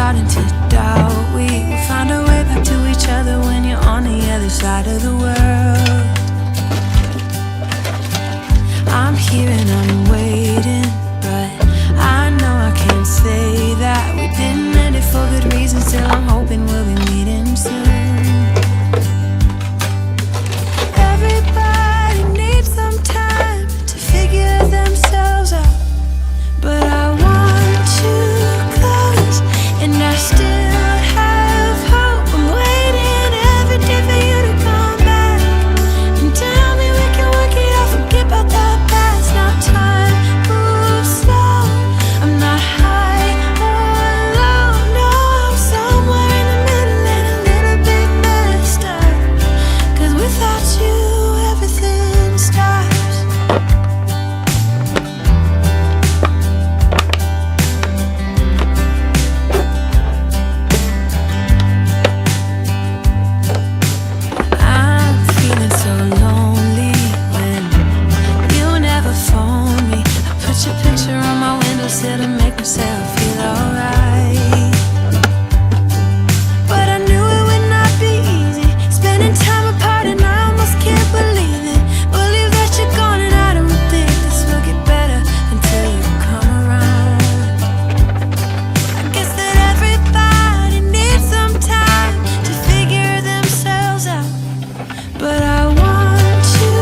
starting to doubt we will find our way back to each other when you're on the other side of the world. I'm here and I'm waiting, but I know I can't say that we didn't end it for good reasons. Still I'm hoping we'll be meeting soon. Everybody needs some time to figure themselves out, but I want you close, and I still have hope. I'm waiting every day for you to come back and tell me we can work it out, forget about the past. Now time moves slow, I'm not high or low, no, I'm somewhere in the middle and a little bit messed up, 'cause without you everything stops. I'm feeling so lonely when you never phone me. I put your picture on my windowsill to make myself feel alright, but I knew it would not be easy, spending time apart, and I almost can't believe it. Believe that you're gone, and I don't think this will get better until you come around. I guess that everybody needs some time to figure themselves out, but I want you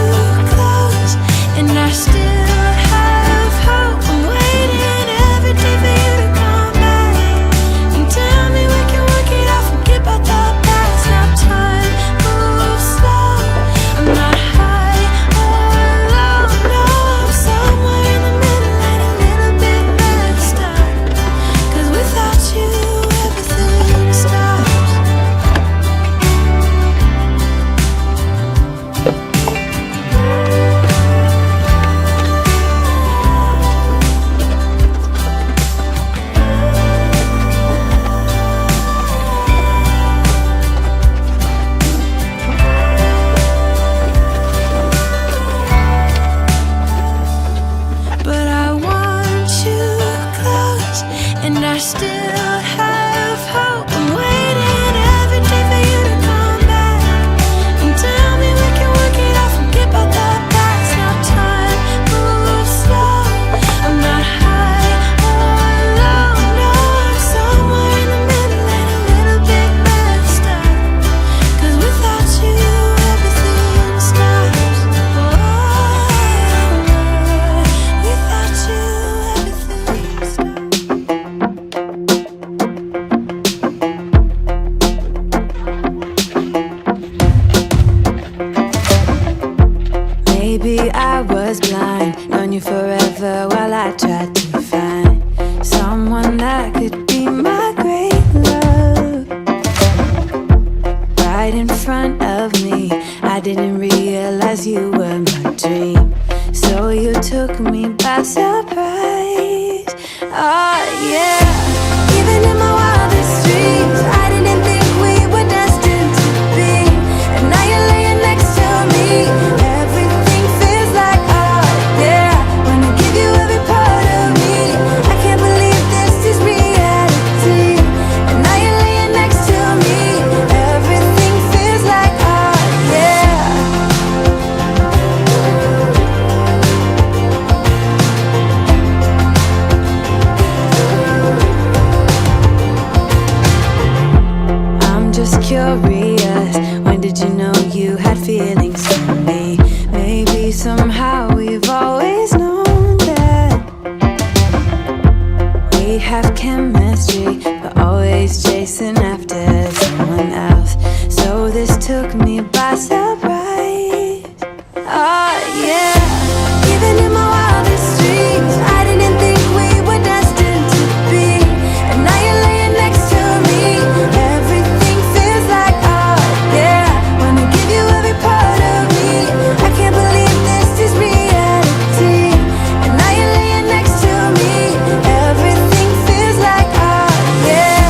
close, and I still have hope. I'm waiting every day for you to come back and tell me we can work it out, forget about the past. Now time moves slow, I'm not high or low, no, I'm somewhere in the middle and a little bit messed up, 'cause without you everything stops. But I want you close, and I still have hope. I'm waiting every day for you to come back and tell me we can work it out, forget about the past. Now time moves slow, I'm not high or low, no, I'm somewhere in the middle and a little bit messed up, 'cause without you everything stops. Without you everything stops. Maybe I was blind, known you forever while I tried to find someone that could be my great love. Right in front of me, I didn't realize you were my dream, so you took me by surprise. Oh yeah, even in my wildest dreams, I didn't think we were destined to be, and now you're laying next to me. Everything feels like art, yeah, wanna give you every part of me. I can't believe this is reality, and now you're laying next to me. Everything feels like art, yeah. I'm just curious, when did you know you had feelings for me? Maybe somehow we've always known that we have chemistry, but always chasing after someone else, so this took me by surprise. Oh yeah, even in my wildest dreams, I didn't think we were destined to be, and now you're laying next to me. Everything feels like art, yeah, wanna give you every part of me. I can't believe this is reality, and now you're laying next to me. Everything feels like art, yeah.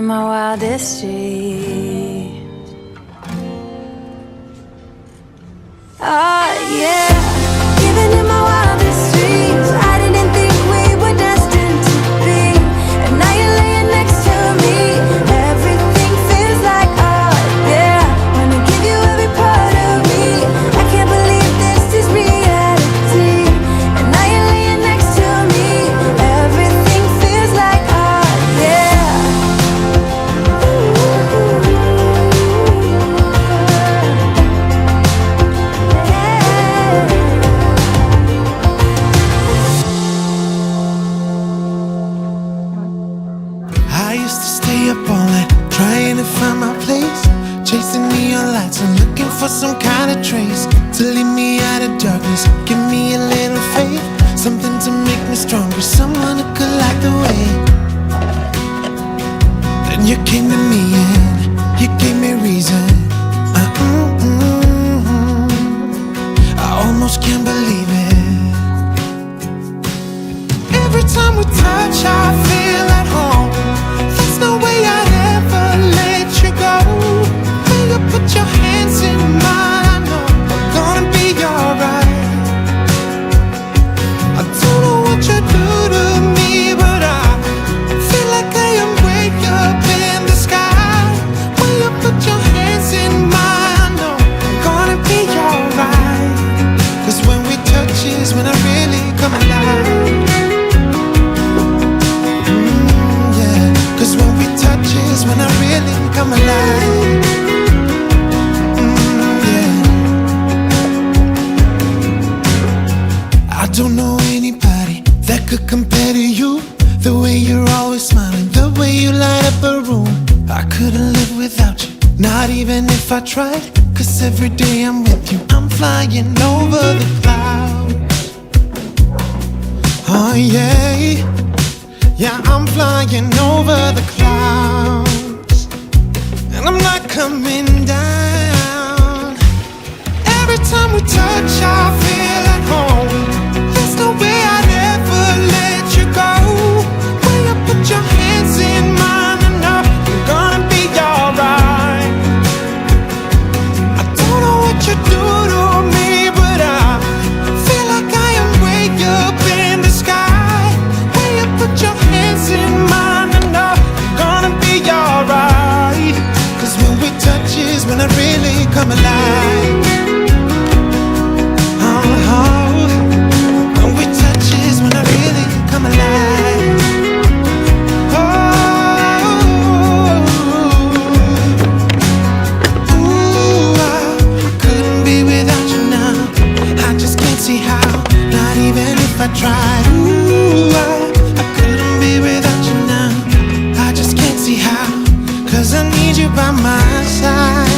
in my wildest dreams. Oh yeah, living in my wildest dreams. I didn't think we were destined to be, and now you're laying next to me. Everything feels like oh yeah, wanna give you every part of me. I can't believe this is reality, and now you're laying next to me. Everything feels like oh yeah. I used to stay up all night trying to find my place, chasing neon lights and looking for some kind of trace to lead me out of darkness. Give me a little faith, something to make me stronger, someone who could light the way. Then you came to me and you gave me reason. I almost can't believe it. Every time we touch, I feel at home. There's no way I'd ever let you go. When you put your hands in mine, I know I'm gonna be alright. I don't know what you do to me, but I feel like I am way up in the sky. When you put your hands in mine, I know I'm gonna be alright. 'Cause when we touch is when I really come alive. Cause when we touch is when I really come alive. Yeah. I don't know anybody that could compare to you. The way you're always smiling, the way you light up a room. I couldn't live without you, not even if I tried. 'Cause every day I'm with you, I'm flying over the clouds. Oh yeah, yeah, I'm flying over the clouds, and I'm not coming down. Every time we touch, I feel at home. There's no way I'd ever let you go. When you put your hands in mine, I know I'm gonna be alright. I don't know what you do to me, but I feel like I am way up in the sky. When you put your hands in mine, I know I'm gonna be alright. 'Cause when we touch is when I really come alive. Oh, when we touch is when I really come alive. Ooh, I couldn't be without you now. I just can't see how, not even if I tried. Ooh, I couldn't be without you now. I just can't see how, 'cause I need you by my side.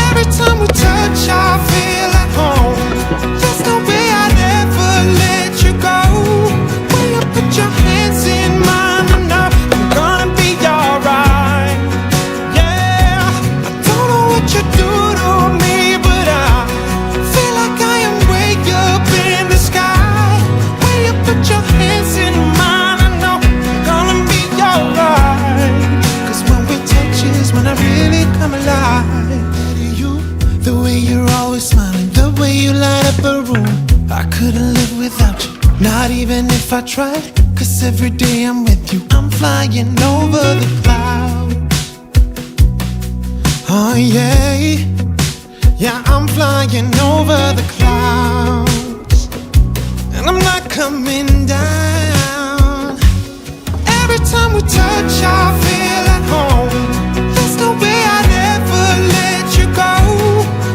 Every time we touch, I feel at home. There's no way I'd ever let you go. When you put your hands in mine, I know I'm gonna be alright. Yeah, I don't know what you do to me, but I feel like I am way up in the sky. When you put your hands in mine, I know I'm gonna be alright. 'Cause when we touch is when I really come alive. The way you're always smiling, the way you light up a room. I couldn't live without you, not even if I tried. 'Cause every day I'm with you, I'm flying over the clouds. Oh yeah, yeah, I'm flying over the clouds, and I'm not coming down. Every time we touch, I feel at home. There's no way I'd ever let you go.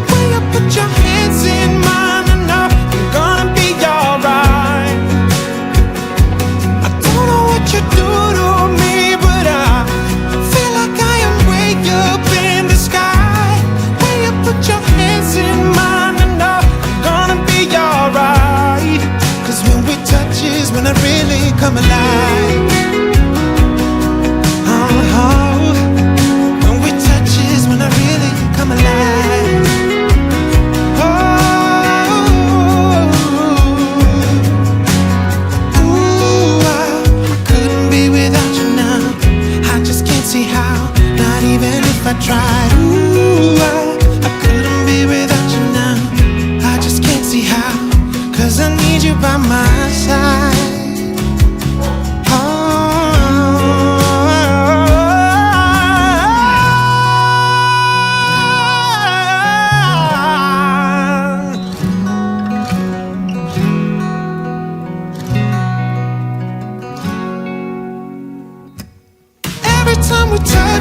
When you put your hands in mine, I know I'm gonna be alright. I don't know what you do to me, but I feel like I am way up in the sky. When you put your hands in mine, I know I'm gonna be alright. 'Cause when we touch is when I really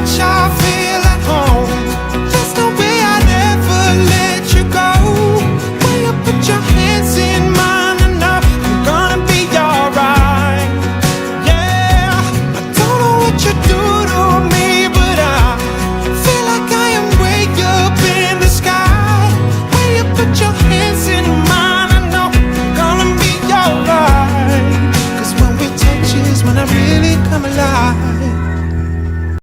touch, I feel